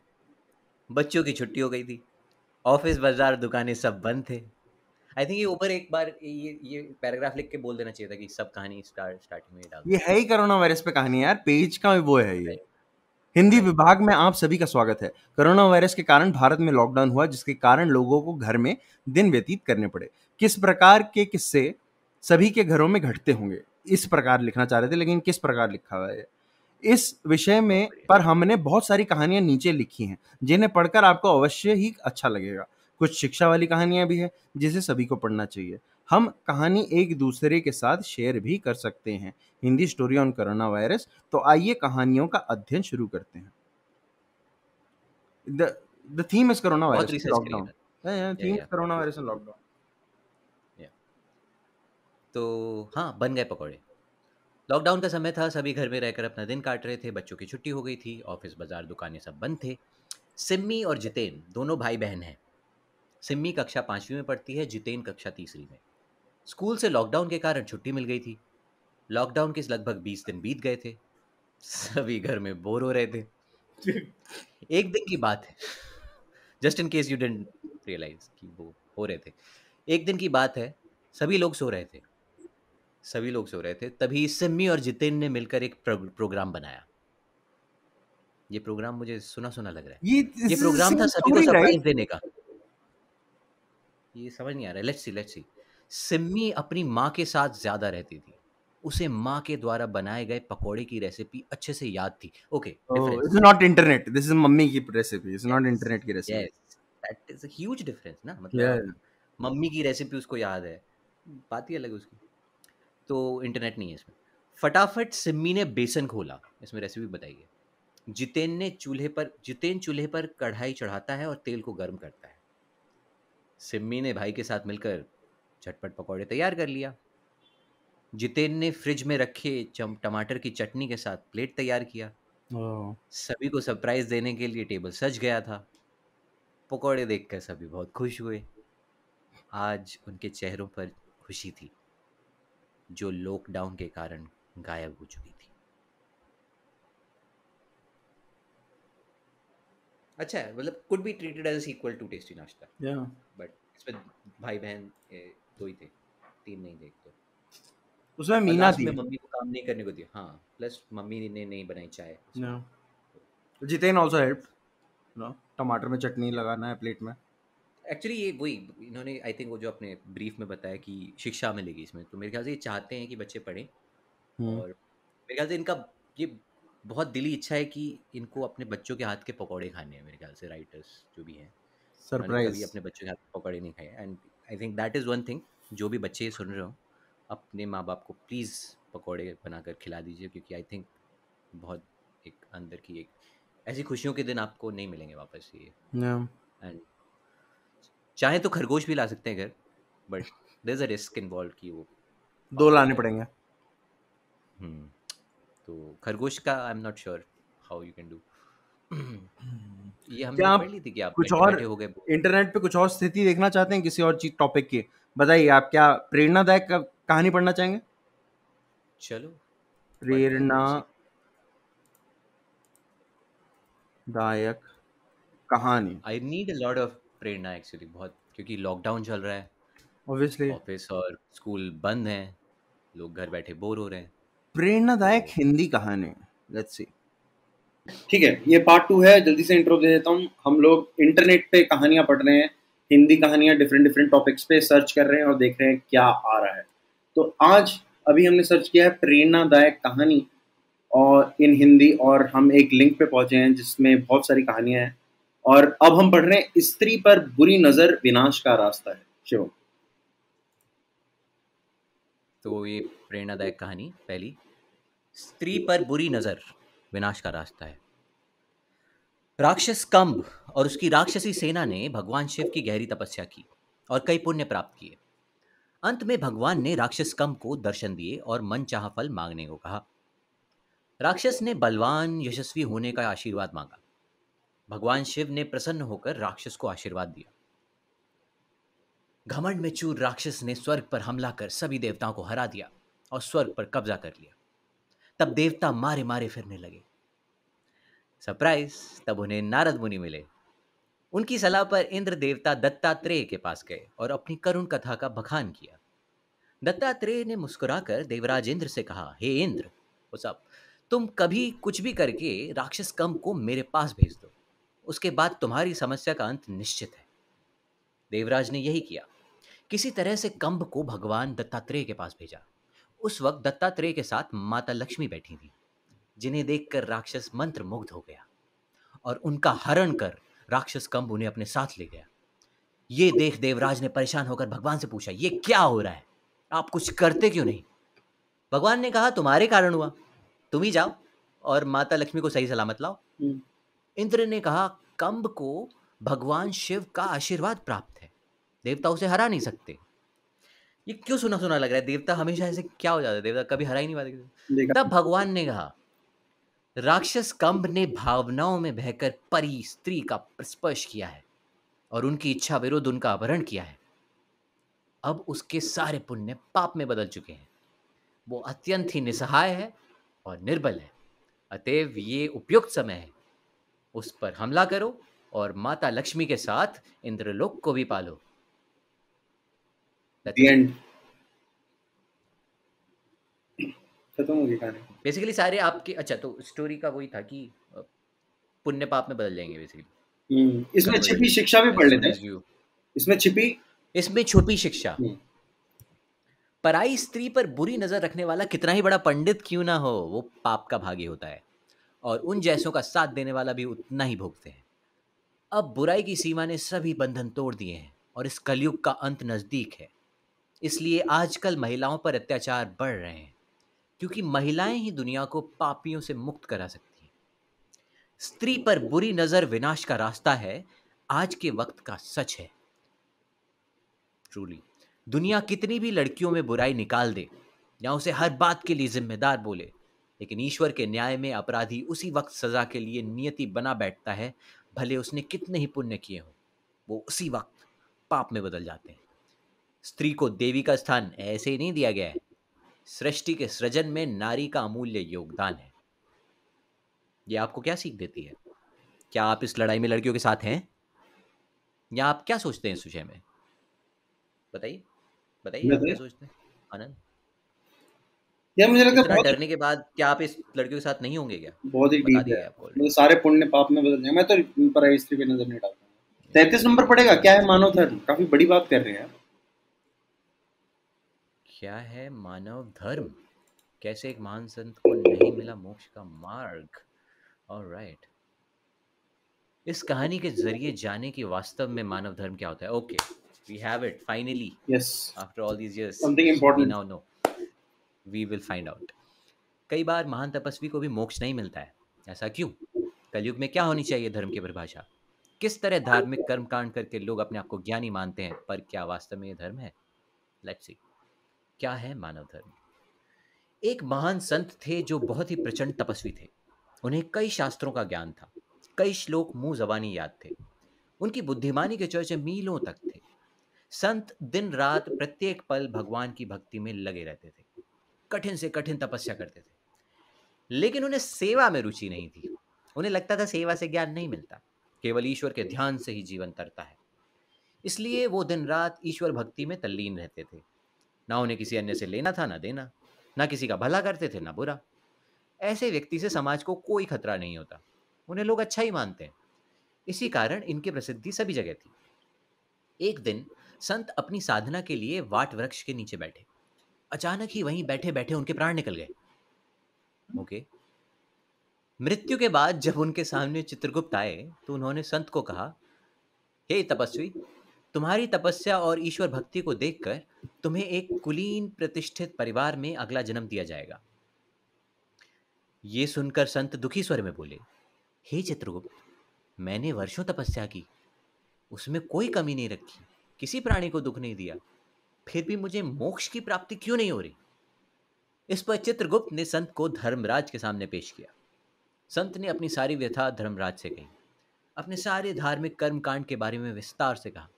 Speaker 3: बच्चों की छुट्टी हो गई थी। ऑफिस, बाजार, दुकानें सब बंद थे। आई थिंक ये ऊपर एक बार ये पैराग्राफ लिख के बोल देना चाहिए था कि सब कहानी स्टार्टिंग में ही डाल
Speaker 2: ये है ही कोरोना वायरस पे कहानी यार, पेज का वो है
Speaker 3: दो।
Speaker 2: ये।
Speaker 3: Right,
Speaker 2: Hindi
Speaker 3: right.
Speaker 2: विभाग में आप सभी का स्वागत है। कोरोना वायरस के कारण भारत में लॉकडाउन हुआ, जिसके कारण लोगों को घर में दिन व्यतीत करने पड़े। किस प्रकार के किस्से सभी के घरों में घटते होंगे, इस प्रकार लिखना चाह रहे थे, लेकिन किस प्रकार लिखा हुआ है इस विषय में
Speaker 3: बहुत बढ़िया।
Speaker 2: पर हमने बहुत सारी कहानियां नीचे लिखी हैं, जिन्हें पढ़कर आपको अवश्य ही अच्छा लगेगा। कुछ शिक्षा वाली कहानियां भी हैं, जिसे सभी को पढ़ना चाहिए। हम कहानी एक दूसरे के साथ शेयर भी कर सकते हैं। Hindi story on corona virus. तो आइए कहानियों का अध्ययन शुरू करते हैं। द थीम इज कोरोना
Speaker 3: बहुत
Speaker 2: वायरस
Speaker 3: रिसर्च करिए
Speaker 2: लॉकडाउन।
Speaker 3: ना।
Speaker 2: थीम इज
Speaker 3: या
Speaker 2: कोरोना वायरस एंड लॉकडाउन।
Speaker 3: या तो हाँ, बन गए पकोड़े। लॉकडाउन का समय था, सभी घर में रहकर अपना दिन काट रहे थे। बच्चों की छुट्टी हो गई थी। ऑफिस, बाजार, दुकानें सब बंद थे। सिम्मी और जितेन दोनों भाई बहन हैं। सिम्मी कक्षा 5वीं में पढ़ती है, जितेन कक्षा 3री में। स्कूल से लॉकडाउन के कारण छुट्टी मिल गई थी। लॉकडाउन के लगभग 20 दिन बीत गए थे। सभी घर में बोर हो रहे थे। एक दिन की बात है, just in case you didn't realize कि वो हो रहे थे। एक दिन की बात है, सभी लोग सो रहे थे। तभी सिम्मी और जितेन ने मिलकर एक प्रोग्राम बनाया। ये प्रोग्राम मुझे सुना सुना लग रहा है।
Speaker 2: ये
Speaker 3: ये
Speaker 2: दिस इज
Speaker 3: प्रोग्राम था
Speaker 2: सेम
Speaker 3: सभी को
Speaker 2: स्टोरी
Speaker 3: सरप्राइज
Speaker 2: राइट?
Speaker 3: देने का। ये समझ नहीं आ रहा है। Let's see. सिम्मी अपनी माँ के साथ ज्यादा रहती थी। उसे माँ के द्वारा बनाए गए पकोड़े की रेसिपी अच्छे से याद थी। Okay,
Speaker 2: oh, it's
Speaker 3: difference.
Speaker 2: Not internet, this is mummy की recipe, it's not
Speaker 3: yes,
Speaker 2: internet की recipe.
Speaker 3: Yes, that is a huge difference ना। मतलब
Speaker 2: या
Speaker 3: आप मम्मी की रेसिपी उसको याद है, बात ही अलग है उसकी। तो इंटरनेट नहीं है इसमें। फटाफट सिम्मी ने बेसन खोला, इसमें रेसिपी बताई है। जितेन चूल्हे पर कढ़ाई चढ़ाता है और तेल को गर्म करता है। सिम्मी ने भाई के साथ मिलकर झटपट पकौड़े तैयार कर लिया। जितेन ने फ्रिज में रखे टमाटर की चटनी के साथ प्लेट तैयार किया।
Speaker 2: ओह,
Speaker 3: सभी को सरप्राइज देने के लिए टेबल सज गया था। पकौड़े देखकर सभी बहुत खुश हुए। आज उनके चेहरों पर खुशी थी, जो लॉकडाउन के कारण गायब हो चुकी थी। अच्छा है, मतलब could be treated as equal to tasty नाश्ता।
Speaker 2: या
Speaker 3: बट इसमें भाई बहन दो ही थे, तीन नहीं थे एक तो।
Speaker 2: उसमें
Speaker 3: और
Speaker 2: मीना
Speaker 3: लास्ट में
Speaker 2: थी।
Speaker 3: मम्मी को काम नहीं करने को दिया। हाँ, प्लस मम्मी ने नहीं बनाई चाय
Speaker 2: या
Speaker 3: उसमें।
Speaker 2: जितेन आल्सो हेल्प्ड, नो, टमाटर में चटनी लगाना है प्लेट में।
Speaker 3: एक्चुअली ये वही इन्होंने आई थिंक वो जो अपने ब्रीफ में बताया कि शिक्षा मिलेगी इसमें, तो मेरे ख्याल से ये चाहते हैं कि बच्चे पढ़ें।
Speaker 2: हम्म।
Speaker 3: और मेरे ख्याल से इनका ये बहुत दिली इच्छा है कि इनको अपने बच्चों के हाथ के पकौड़े खाने हैं। मेरे ख्याल से राइटर्स जो भी हैं, उन्होंने कभी
Speaker 2: सरप्राइज।
Speaker 3: अपने बच्चों के हाथ के पकौड़े नहीं खाए। And I think that is one thing. जो भी बच्चे ये सुन रहे हो, अपने माँ बाप को प्लीज़ पकौड़े बनाकर खिला दीजिए, क्योंकि आई थिंक बहुत एक अंदर की एक ऐसी खुशियों के दिन आपको नहीं मिलेंगे वापस ये।
Speaker 2: या
Speaker 3: एंड चाहे तो खरगोश भी ला सकते हैं घर, but there is a risk involve कि वो
Speaker 2: दो
Speaker 3: पागल हो
Speaker 2: लाने
Speaker 3: जाए तो।
Speaker 2: पड़ेंगे।
Speaker 3: हम्म तो खरगोश का I am not sure how you can do. ये
Speaker 2: क्या
Speaker 3: हमने
Speaker 2: आप
Speaker 3: पढ़ ली थी कि आप
Speaker 2: कुछ
Speaker 3: बैठे
Speaker 2: और
Speaker 3: बैठे हो गए।
Speaker 2: इंटरनेट पे कुछ और स्थिति देखना चाहते हैं किसी और चीज टॉपिक की? बताइए, आप क्या प्रेरणादायक कहानी पढ़ना चाहेंगे?
Speaker 3: चलो पढ़ते हैं, लेट्स सी।
Speaker 2: प्रेरणादायक कहानी।
Speaker 3: I need a lot of Prerna actually, बहुत, क्योंकि लॉकडाउन चल रहा है।
Speaker 2: ऑब्वियसली।
Speaker 3: ऑफिस और स्कूल बंद हैं। लोग घर बैठे बोर हो रहे हैं।
Speaker 2: प्रेरणादायक
Speaker 3: तो
Speaker 2: हिंदी कहानी। Let's see.
Speaker 1: ठीक है, ये पार्ट 2 है। जल्दी से इंट्रो दे देता हूँ। हम लोग इंटरनेट पे कहानियां पढ़ रहे हैं, हिंदी कहानियां डिफरेंट डिफरेंट टॉपिक्स पे सर्च कर रहे हैं और देख रहे हैं क्या आ रहा है। तो आज अभी हमने सर्च किया है प्रेरणादायक कहानी और इन हिंदी, और हम एक लिंक पे पहुंचे हैं जिसमें बहुत सारी कहानियां हैं। और अब हम पढ़ रहे हैं स्त्री पर बुरी नजर विनाश का रास्ता है। शिवम।
Speaker 3: ये प्रेरणादायक कहानी पहली, स्त्री पर बुरी नजर विनाश का रास्ता है। राक्षस कंब और उसकी राक्षसी सेना ने भगवान शिव की गहरी तपस्या की और कई पुण्य प्राप्त किए। अंत में भगवान ने राक्षस कंब को दर्शन दिए और मनचाहा फल मांगने को कहा। राक्षस ने बलवान यशस्वी होने का आशीर्वाद मांगा। भगवान शिव ने प्रसन्न होकर राक्षस को आशीर्वाद दिया। घमंड में चूर राक्षस ने स्वर्ग पर हमला कर सभी देवताओं को हरा दिया और स्वर्ग पर कब्जा कर लिया। तब देवता मारे मारे फिरने लगे। सरप्राइज, तब उन्हें नारद मुनि मिले। उनकी सलाह पर इंद्र देवता दत्तात्रेय के पास गए और अपनी करुण कथा का बखान किया। दत्तात्रेय ने मुस्कुराकर देवराज इंद्र से कहा, हे इंद्र, वो सब तुम कभी कुछ भी करके राक्षस कंब को मेरे पास भेज दो, उसके बाद तुम्हारी समस्या का अंत निश्चित है। देवराज ने यही किया। किसी तरह से कंब को भगवान दत्तात्रेय के पास भेजा। उस वक्त दत्तात्रेय के साथ माता लक्ष्मी बैठी थी, जिन्हें देखकर राक्षस मंत्र मुग्ध हो गया और उनका हरण कर राक्षस कंब उन्हें अपने साथ ले गया। ये देख देवराज ने परेशान होकर भगवान से पूछा, ये क्या हो रहा है, आप कुछ करते क्यों नहीं? भगवान ने कहा, तुम्हारे कारण हुआ, तुम ही जाओ और माता लक्ष्मी को सही सलामत लाओ। इंद्र ने कहा, कंब को भगवान शिव का आशीर्वाद प्राप्त है, देवता उसे हरा नहीं सकते। ये क्यों सुना सुना लग रहा है? देवता हमेशा ऐसे क्या हो जाता है, देवता कभी हरा ही नहीं पाते। तब भगवान ने कहा, राक्षस कंब ने भावनाओं में बहकर परी स्त्री का स्पर्श किया है और उनकी इच्छा विरुद्ध उनका अपहरण किया है। अब उसके सारे पुण्य पाप में बदल चुके हैं। वो अत्यंत ही निसहाय है और निर्बल है। अतएव ये उपयुक्त समय है, उस पर हमला करो और माता लक्ष्मी के साथ इंद्रलोक को भी पालो।
Speaker 1: खत्म हो गई कहानी।
Speaker 3: बेसिकली सारे आपके, अच्छा, तो स्टोरी का वही था कि पुण्य पाप में बदल जाएंगे बेसिकली।
Speaker 1: इसमें छिपी शिक्षा भी पढ़ लेते हैं। इसमें छुपी शिक्षा,
Speaker 3: पराई स्त्री पर बुरी नजर रखने वाला कितना ही बड़ा पंडित क्यों ना हो, वो पाप का भागी होता है और उन जैसों का साथ देने वाला भी उतना ही भोगते हैं। अब बुराई की सीमा ने सभी बंधन तोड़ दिए हैं और इस कलयुग का अंत नजदीक है। इसलिए आजकल महिलाओं पर अत्याचार बढ़ रहे हैं, क्योंकि महिलाएं ही दुनिया को पापियों से मुक्त करा सकती हैं। स्त्री पर बुरी नजर विनाश का रास्ता है, आज के वक्त का सच है। ट्रूली, दुनिया कितनी भी लड़कियों में बुराई निकाल दे या उसे हर बात के लिए जिम्मेदार बोले, लेकिन ईश्वर के न्याय में अपराधी उसी वक्त सजा के लिए नियति बना बैठता है। भले उसने कितने ही पुण्य किए हों, वो उसी वक्त पाप में बदल जाते हैं। स्त्री को देवी का स्थान ऐसे ही नहीं दिया गया है। सृष्टि के सृजन में नारी का अमूल्य योगदान है। ये आपको क्या सीख देती है? क्या आप इस लड़ाई में लड़कियों के साथ हैं, या आप क्या सोचते हैं इस विषय में? बताइए बताइए, आप क्या सोचते हैं आनंद?
Speaker 1: यार मुझे लगता है
Speaker 3: बहुत डरने के बाद क्या आप इस लड़कियों के साथ नहीं होंगे क्या?
Speaker 1: बहुत ही डीप है। मतलब सारे पुण्य पाप में बदल जाएंगे। मैं तो पराई स्त्री पे नजर नहीं डालता। 33 नंबर पड़ेगा, क्या है मानव धर्म? काफी बड़ी बात कर रहे हैं।
Speaker 3: क्या है मानव धर्म? कैसे एक महान संत को नहीं मिला मोक्ष का मार्ग? ऑलराइट, इस कहानी के जरिए जाने की वास्तव में मानव धर्म क्या होता है। Okay, we have it finally.
Speaker 1: Yes,
Speaker 3: after all these years,
Speaker 1: something important.
Speaker 3: Now no, we will find out. कई बार महान तपस्वी को भी मोक्ष नहीं मिलता है। ऐसा क्यों? कलयुग में क्या होनी चाहिए धर्म की परिभाषा? किस तरह धार्मिक कर्म कांड करके लोग अपने आप को ज्ञानी मानते हैं, पर क्या वास्तव में ये धर्म है? लेट्स सी, क्या है मानव धर्म? एक महान संत थे जो बहुत ही प्रचंड तपस्वी थे। उन्हें कई शास्त्रों का ज्ञान था, कई श्लोक मुंह जबानी याद थे। उनकी बुद्धिमानी के चर्चे मीलों तक थे। संत दिन रात प्रत्येक पल भगवान की भक्ति में लगे रहते थे, कठिन से कठिन तपस्या करते थे, लेकिन उन्हें सेवा में रुचि नहीं थी। उन्हें लगता था सेवा से ज्ञान नहीं मिलता, केवल ईश्वर के ध्यान से ही जीवन तरता है। इसलिए वो दिन रात ईश्वर भक्ति में तल्लीन रहते थे। ना उन्हें किसी अन्य से लेना था ना देना, ना किसी का भला करते थे ना बुरा। ऐसे व्यक्ति से समाज को कोई खतरा नहीं होता, उन्हें लोग अच्छा ही मानते हैं। इसी कारण इनकी प्रसिद्धि सभी जगह थी। एक दिन संत अपनी साधना के लिए वाट वृक्ष के नीचे बैठे। अचानक ही वहीं बैठे बैठे उनके प्राण निकल गए। ओके। मृत्यु के बाद जब उनके सामने चित्रगुप्त आए तो उन्होंने संत को कहा, हे तपस्वी, तुम्हारी तपस्या और ईश्वर भक्ति को देखकर तुम्हें एक कुलीन प्रतिष्ठित परिवार में अगला जन्म दिया जाएगा। ये सुनकर संत दुखी स्वर में बोले, हे चित्रगुप्त, मैंने वर्षों तपस्या की, उसमें कोई कमी नहीं रखी, किसी प्राणी को दुख नहीं दिया, फिर भी मुझे मोक्ष की प्राप्ति क्यों नहीं हो रही? इस पर चित्रगुप्त ने संत को धर्मराज के सामने पेश किया। संत ने अपनी सारी व्यथा धर्मराज से कही, अपने सारे धार्मिक कर्मकांड के बारे में विस्तार से कहा।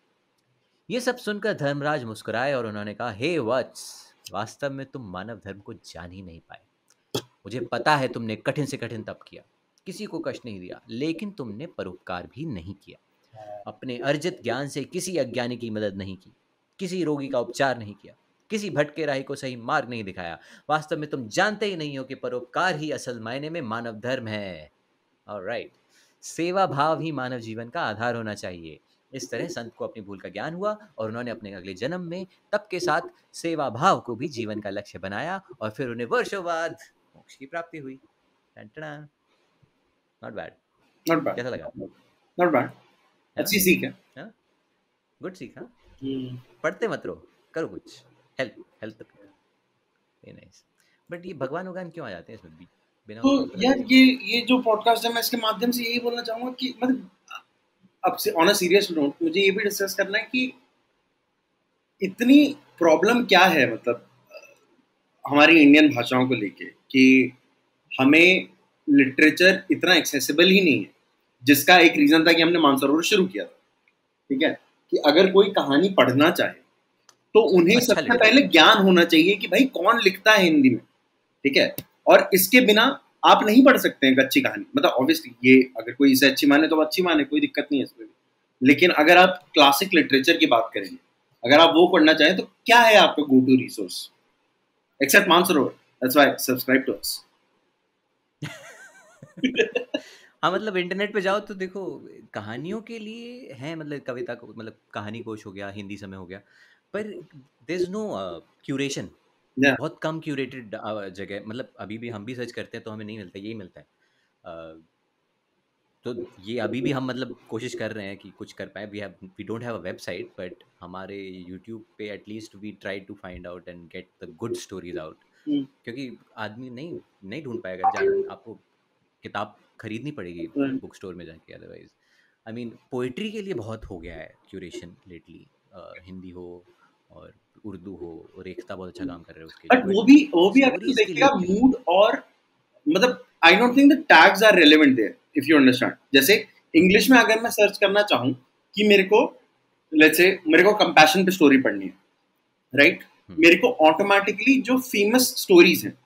Speaker 3: यह सब सुनकर धर्मराज मुस्कुराए और उन्होंने कहा, हे वत्स, वास्तव में तुम मानव धर्म को जान ही नहीं पाए। मुझे पता है तुमने कठिन से कठिन तप किया, किसी को कष्ट नहीं दिया, लेकिन तुमने परोपकार भी नहीं किया। अपने अर्जित ज्ञान से किसी अज्ञानी की मदद नहीं की, किसी रोगी का उपचार नहीं किया, किसी भटके राही को सही मार्ग नहीं दिखाया। वास्तव में तुम जानते ही नहीं हो कि परोपकार ही असल मायने में मानव धर्म है। ऑलराइट, सेवा भाव ही मानव जीवन का आधार होना चाहिए। इस तरह संत को अपनी भूल का ज्ञान हुआ और उन्होंने अपने अगले जन्म में तप के साथ सेवा भाव को भी जीवन का लक्ष्य बनाया और फिर उन्हें वर्षों बाद मोक्ष की प्राप्ति हुई। नॉट बैड,
Speaker 1: नॉट बैड,
Speaker 3: कैसा लगा?
Speaker 1: नॉट बैड, अच्छी सीख है।
Speaker 3: गुड सीख। हाँ, पढ़ते मत रहो, करो कुछ, हेल्प नाइस। बट ये भगवान भगवान क्यों आ जाते हैं इसमें बिना?
Speaker 1: तो यार ये जो पॉडकास्ट है, मैं इसके माध्यम से यही बोलना चाहूंगा कि मतलब अब से ऑन अ सीरियस नोट मुझे ये भी डिस्कस करना है कि इतनी प्रॉब्लम क्या है मतलब हमारी इंडियन भाषाओं को लेके कि हमें लिटरेचर इतना एक्सेसिबल ही नहीं है, जिसका एक रीजन था कि हमने मानसरोवर शुरू किया था। ठीक है, कि अगर कोई कहानी पढ़ना चाहे तो उन्हें
Speaker 3: अच्छा
Speaker 1: सबसे पहले ज्ञान होना चाहिए कि भाई कौन लिखता है हिंदी में। ठीक है, और इसके बिना आप नहीं पढ़ सकते हैं एक अच्छी कहानी। मतलब ऑब्वियसली ये अगर कोई इसे अच्छी माने तो अच्छी माने, कोई दिक्कत नहीं है इसमें, लेकिन अगर आप क्लासिक लिटरेचर की बात करेंगे, अगर आप वो पढ़ना चाहें तो क्या है आपका go to resource except Mansarovar? That's why subscribe to us.
Speaker 3: हाँ, मतलब इंटरनेट पे जाओ तो देखो कहानियों के लिए है, मतलब कविता को, मतलब कहानी कोश हो गया, हिंदी समय हो गया, पर देयर इज नो क्यूरेशन। बहुत कम क्यूरेटेड जगह, मतलब अभी भी हम भी सर्च करते हैं तो हमें नहीं मिलता, यही मिलता है। तो ये अभी भी हम मतलब कोशिश कर रहे हैं कि कुछ कर पाए। We don't have a website, but हमारे यूट्यूब पे at least we try to find out and get the good stories out, क्योंकि आदमी नहीं ढूंढ पाएगा। आपको किताब खरीदनी पड़ेगी बुक स्टोर में जाके, अदरवाइज आई मीन पोइट्री के लिए बहुत हो गया है क्यूरेशन लेटली, हिंदी हो और उर्दू हो, और एकता बहुत अच्छा काम कर रहे हैं उसके लिए।
Speaker 1: बट वो भी अगर तू देखेगा मूड और मतलब I don't think the tags are relevant there if you understand. जैसे इंग्लिश में अगर मैं सर्च करना चाहूँ कि मेरे को लेट्स से मेरे को कंपैशन पे स्टोरी पढ़नी है, राइट, मेरे को ऑटोमेटिकली जो फेमस स्टोरीज हैं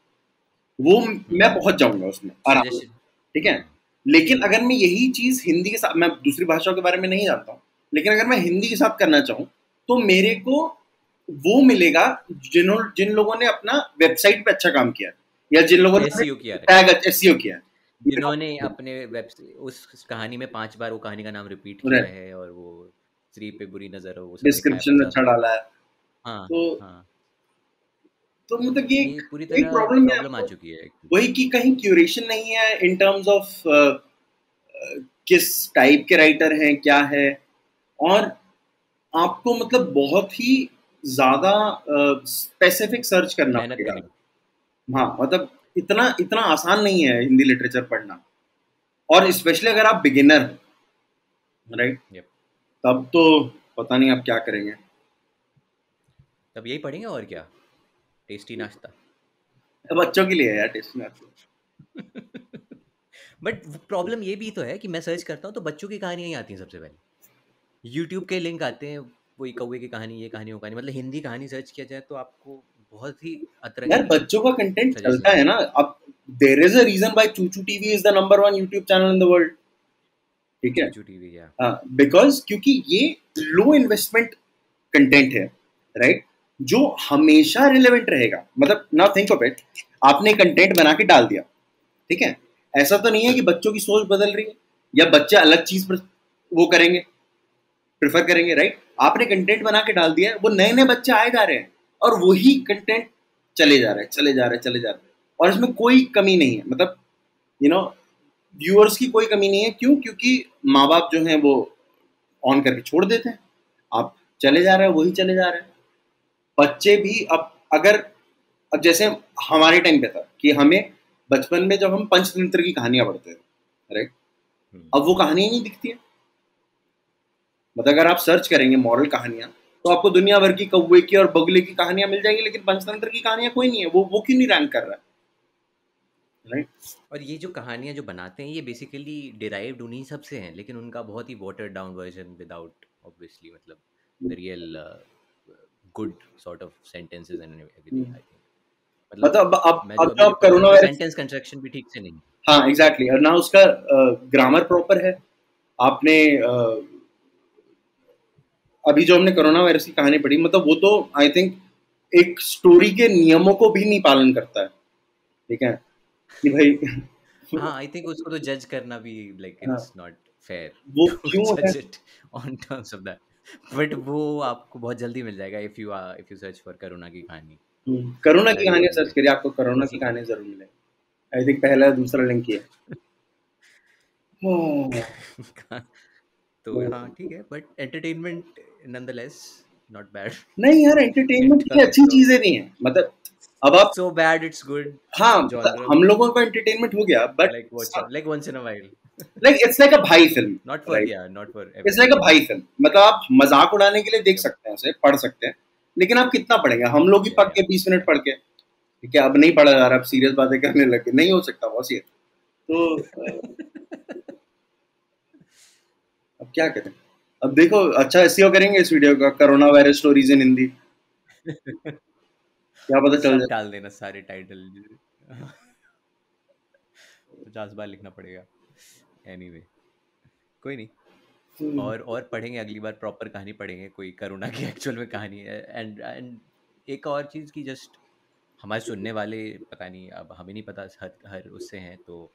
Speaker 1: वो मैं पहुंच जाऊंगा उसमें आराम से। ठीक है, लेकिन अगर मैं यही चीज हिंदी के साथ, मैं दूसरी भाषाओं के बारे में नहीं जानता हूँ, लेकिन अगर मैं हिंदी के साथ करना चाहूँ तो मेरे को वो मिलेगा जिन लोगों ने अपना वेबसाइट पे अच्छा काम किया या जिन लोगों ने टैग एसईओ किया,
Speaker 3: जिन्होंने अपने वेबसाइट उस कहानी में 5 बार वो कहानी का नाम रिपीट किया है और वो स्त्री पे बुरी नजर हो वो
Speaker 1: डिस्क्रिप्शन में अच्छा डाला है।
Speaker 3: हाँ,
Speaker 1: तो मतलब ये
Speaker 3: पूरी तरह प्रॉब्लम आ चुकी है।
Speaker 1: वही कि कहीं क्यूरेशन नहीं है इन टर्म्स ऑफ किस टाइप के राइटर हैं, क्या है, और आपको मतलब बहुत ही ज्यादा स्पेसिफिक सर्च करना पड़ेगा। हाँ, मतलब इतना आसान नहीं है हिंदी लिटरेचर पढ़ना, और स्पेशली अगर आप बिगिनर हो, राइट, तब तो पता नहीं आप क्या करेंगे।
Speaker 3: तब यही पढ़ेंगे और क्या, टेस्टी नाश्ता
Speaker 1: बच्चों के लिए है यार टेस्टी नाश्ता।
Speaker 3: बट प्रॉब्लम ये भी तो है कि मैं सर्च करता हूँ तो बच्चों की कहानियां ही आती हैं सबसे पहले। यूट्यूब के लिंक आते हैं, वही कौवे की कहानी, ये कहानी, वो कहानी, मतलब हिंदी कहानी सर्च किया जाए तो आपको बहुत ही
Speaker 1: यार बच्चों का कंटेंट चलता है ना। अब there is a reason why ChuChu TV is the number 1 YouTube channel in the world. ठीक है, चूचू टीवी, हाँ, बिकॉज क्योंकि ये लो इन्वेस्टमेंट कंटेंट है, राइट, जो हमेशा रिलेवेंट रहेगा। मतलब नाउ थिंक ऑफ इट, आपने कंटेंट बना के डाल दिया, ठीक है, ऐसा तो नहीं है कि बच्चों की सोच बदल रही है या बच्चे अलग चीज पर वो करेंगे, प्रेफर करेंगे, राइट। आपने कंटेंट बना के डाल दिया, वो नए नए बच्चे आए जा रहे हैं और वही कंटेंट चले जा रहे हैं, और इसमें कोई कमी नहीं है। मतलब यू नो व्यूअर्स की कोई कमी नहीं है। क्यों? क्योंकि माँ बाप जो हैं वो ऑन करके छोड़ देते हैं, आप चले जा रहे हैं, वही चले जा रहे हैं। बच्चे भी अब जैसे हमारे टाइम पे था कि हमें बचपन में जब हम पंचतंत्र की कहानियां पढ़ते थे, राइट, अब वो कहानियां नहीं दिखती है। मतलब अगर आप सर्च करेंगे मॉरल कहानियां तो तो आपको दुनिया भर की कौवे की और बगुले की कहानियां मिल जाएगी, लेकिन पंचतंत्र की कहानियां कोई नहीं है। वो क्यों नहीं रैंक कर रहा है, राइट?
Speaker 3: और ये जो कहानियां जो बनाते हैं ये बेसिकली डिराइव्ड उन्हीं सब से हैं, लेकिन उनका बहुत ही watered down version without obviously मतलब the real good sort of sentences and everything I think. मतलब
Speaker 1: मतलब अब
Speaker 3: मैं
Speaker 1: अब
Speaker 3: जो
Speaker 1: जो
Speaker 3: अभी
Speaker 1: आप
Speaker 3: जो पढ़ रहा
Speaker 1: कोरोना
Speaker 3: हूँ
Speaker 1: वायरस,
Speaker 3: सेंटेंस कंस्ट्रक्शन भी ठीक से नहीं।
Speaker 1: हाँ एग्जैक्टली, और ना उसका ग्रामर प्रॉपर है। आपने अभी जो हमने कोरोना वायरस की कहानी पढ़ी, मतलब वो तो आई थिंक एक स्टोरी के नियमों को भी नहीं पालन करता है, ठीक है कि भाई
Speaker 3: हाँ, आई थिंक उसको तो जज करना भी लाइक
Speaker 1: हाँ,
Speaker 3: इट्स नॉट फेयर
Speaker 1: वो
Speaker 3: टू
Speaker 1: क्यों है?
Speaker 3: जज it on terms of that, but वो आपको बहुत जल्दी मिल जाएगा इफ यू सर्च फॉर करुणा की कहानी।
Speaker 1: कोरोना की
Speaker 3: दैट इज
Speaker 1: कहानी
Speaker 3: वन
Speaker 1: सर्च
Speaker 3: वे।
Speaker 1: करिए, आपको कोरोना की कहानी जरूर मिलेगी। आई थिंक पहला दूसरा लिंक ही है।
Speaker 3: तो हाँ ठीक है, but entertainment nonetheless not bad
Speaker 1: नहीं यार,
Speaker 3: इन
Speaker 1: एंटरटेनमेंट की अच्छी
Speaker 3: टर्म्स ऑफ
Speaker 1: चीजें नहीं है, मतलब अब आप,
Speaker 3: सो बैड इट्स गुड
Speaker 1: हाँ मतलब
Speaker 3: जॉनर,
Speaker 1: हम लोगों को एंटरटेनमेंट हो गया, but
Speaker 3: like watch like once in a while.
Speaker 1: Like it's like a भाई film,
Speaker 3: Not for,
Speaker 1: right?
Speaker 3: yeah, not for
Speaker 1: it's like a
Speaker 3: everybody.
Speaker 1: भाई फिल्म, मतलब आप मजाक उड़ाने के लिए देख
Speaker 3: Yep.
Speaker 1: सकते हैं उसे, पढ़ सकते हैं, लेकिन आप कितना पढ़ेंगे? हम लोग ही
Speaker 3: Yeah,
Speaker 1: पढ़ के
Speaker 3: yeah,
Speaker 1: 20 मिनट
Speaker 3: yeah.
Speaker 1: पढ़ के, ठीक है, अब नहीं पढ़ा जा रहा, अब सीरियस बातें करने लगे, नहीं हो सकता बॉस ये। तो अब क्या करें? अब देखो, अच्छा एसईओ करेंगे इस वीडियो का, corona virus stories in Hindi, क्या पता चल
Speaker 3: सब
Speaker 1: जाए।
Speaker 3: डाल देना सारे टाइटल 50 बार लिखना पड़ेगा। Anyway, कोई नहीं। और पढ़ेंगे अगली बार, प्रॉपर कहानी पढ़ेंगे, कोई करुणा की एक्चुअल में कहानी है। एंड एक और चीज़ की जस्ट हमारे सुनने वाले पता नहीं, अब हमें नहीं पता हर हर उससे हैं, तो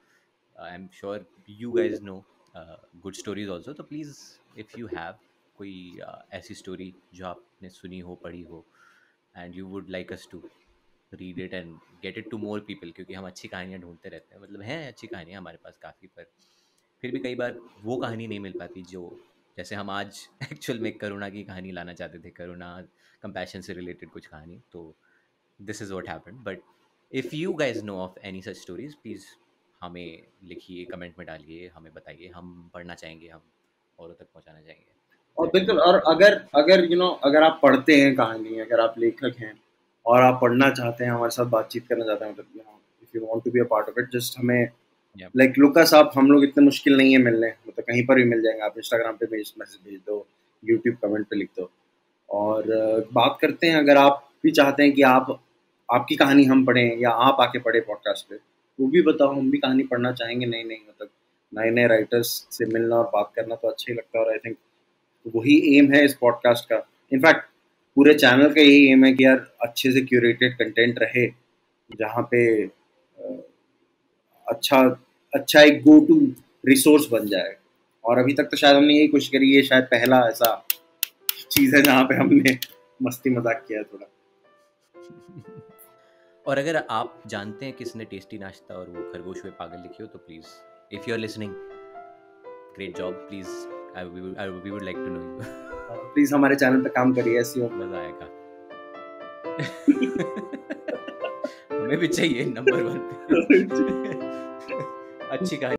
Speaker 3: I am sure you guys know good stories also, तो प्लीज़ इफ़ यू हैव कोई ऐसी स्टोरी जो आपने सुनी हो, पढ़ी हो, and you would like us to read it and get it to more people, क्योंकि हम अच्छी कहानियाँ ढूंढते रहते हैं, मतलब हैं अच्छी कहानियाँ हमारे पास काफ़ी, पर फिर भी कई बार वो कहानी नहीं मिल पाती जो, जैसे हम आज एक्चुअल में करुणा की कहानी लाना चाहते थे, करुणा कंपैशन से रिलेटेड कुछ कहानी, तो this is what happened. But if you guys know of any such stories, please हमें लिखिए, कमेंट में डालिए, हमें बताइए, हम पढ़ना चाहेंगे, हम औरों तक पहुंचाना चाहेंगे।
Speaker 1: और
Speaker 3: दैट
Speaker 1: बिल्कुल,
Speaker 3: वी
Speaker 1: और
Speaker 3: दैट वी
Speaker 1: अगर अगर यू नो अगर आप पढ़ते हैं कहानी, अगर आप लेखक हैं और आप पढ़ना चाहते हैं, हमारे साथ बातचीत करना चाहते हैं, मतलब if you want to be a part of it, just हमें
Speaker 3: या
Speaker 1: लाइक लुकस आप, हम लोग इतने मुश्किल नहीं है मिलने, मतलब कहीं पर भी मिल जाएंगे, आप इंस्टाग्राम पे मैसेज भेज दो, यूट्यूब कमेंट पे लिख दो, और बात करते हैं। अगर आप भी चाहते हैं कि आप, आपकी कहानी हम पढ़ें या आप आके पढ़े पॉडकास्ट पे, वो भी बताओ, हम भी कहानी पढ़ना चाहेंगे। नहीं नहीं, मतलब नए नए राइटर्स से मिलना और बात करना तो अच्छा ही लगता है, और आई थिंक वही एम है इस पॉडकास्ट का। इनफैक्ट पूरे चैनल का यही एम है कि यार अच्छे से क्यूरेटेड कंटेंट रहे, जहाँ पे अच्छा अच्छा एक गो टू रिसोर्स बन जाए। और अभी तक तो शायद हमने यही कोशिश करी है, शायद पहला ऐसा चीज़ है जहाँ पे हमने मस्ती मजाक किया है थोड़ा।
Speaker 3: और अगर आप जानते हैं किसने टेस्टी नाश्ता और वो खरगोश हुए पागल लिखी हो, तो please if you are listening, great job, please we would like to know you.
Speaker 1: Please हमारे चैनल पे काम करिए, एसईओ में।
Speaker 3: मज़ा आएगा। हमें भी चाहिए नंबर 1 पे। अच्छी कहानी।